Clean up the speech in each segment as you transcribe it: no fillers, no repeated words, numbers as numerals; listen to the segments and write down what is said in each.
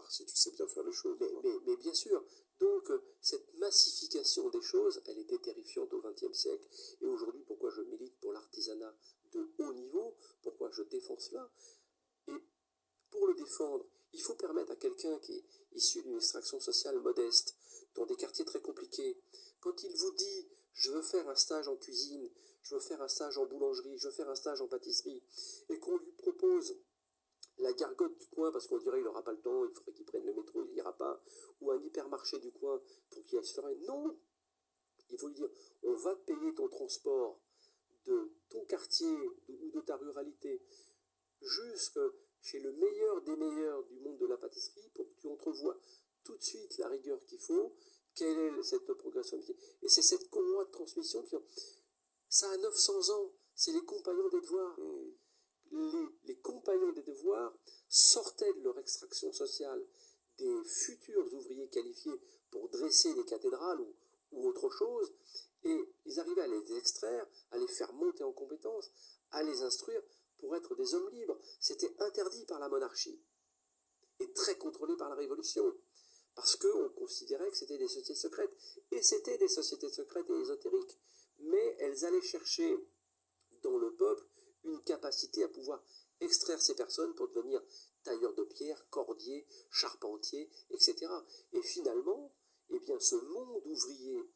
tard, si tu sais bien faire les choses. Mais bien sûr, donc cette massification des choses, elle était terrifiante au XXe siècle. Et aujourd'hui, pourquoi je milite pour l'artisanat de haut niveau, pourquoi je défends cela? Et pour le défendre, il faut permettre à quelqu'un qui est issu d'une extraction sociale modeste, dans des quartiers très compliqués, quand il vous dit « je veux faire un stage en cuisine, je veux faire un stage en boulangerie, je veux faire un stage en pâtisserie », et qu'on lui propose la gargote du coin, parce qu'on dirait qu'il n'aura pas le temps, il faudrait qu'il prenne le métro, il n'ira pas, ou un hypermarché du coin pour qu'il aille se faire un... Non! Il faut lui dire, on va te payer ton transport de ton quartier ou de ta ruralité jusque chez le meilleur des meilleurs du monde de la pâtisserie pour que tu entrevoies tout de suite la rigueur qu'il faut, quelle est cette progression. Et c'est cette courroie de transmission qui... Ça a 900 ans, c'est les compagnons des devoirs. Les compagnons des devoirs sortaient de leur extraction sociale des futurs ouvriers qualifiés pour dresser des cathédrales ou autre chose, et ils arrivaient à les extraire, à les faire monter en compétences, à les instruire pour être des hommes libres. C'était interdit par la monarchie et très contrôlé par la Révolution, parce qu'on considérait que c'était des sociétés secrètes, et c'était des sociétés secrètes et ésotériques, mais elles allaient chercher dans le peuple une capacité à pouvoir extraire ces personnes pour devenir tailleurs de pierre, cordiers, charpentiers, etc. Et finalement, eh bien, ce monde ouvrier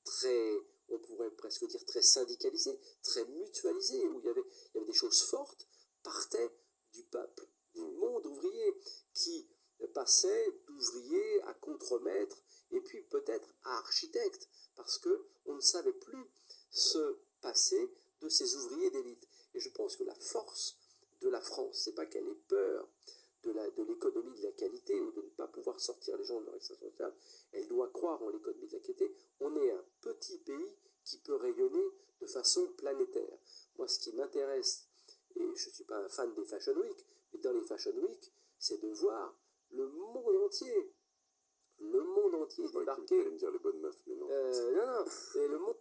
très, on pourrait presque dire très syndicalisé, très mutualisé, où il y avait des choses fortes, partait du peuple, du monde ouvrier, qui passait d'ouvrier à contremaître, et puis peut-être à architecte, parce qu'on ne savait plus se passer de ces ouvriers d'élite. Et je pense que la force de la France, c'est pas qu'elle ait peur de l'économie de la qualité ou de ne pas pouvoir sortir les gens de leur extraction sociale, elle doit croire en l'économie de la qualité. On est un petit pays qui peut rayonner de façon planétaire. Moi, ce qui m'intéresse, et je ne suis pas un fan des Fashion Week, mais dans les Fashion Week, c'est de voir le monde entier débarquer. Vous allez me dire les bonnes meufs, mais non. Non, et le monde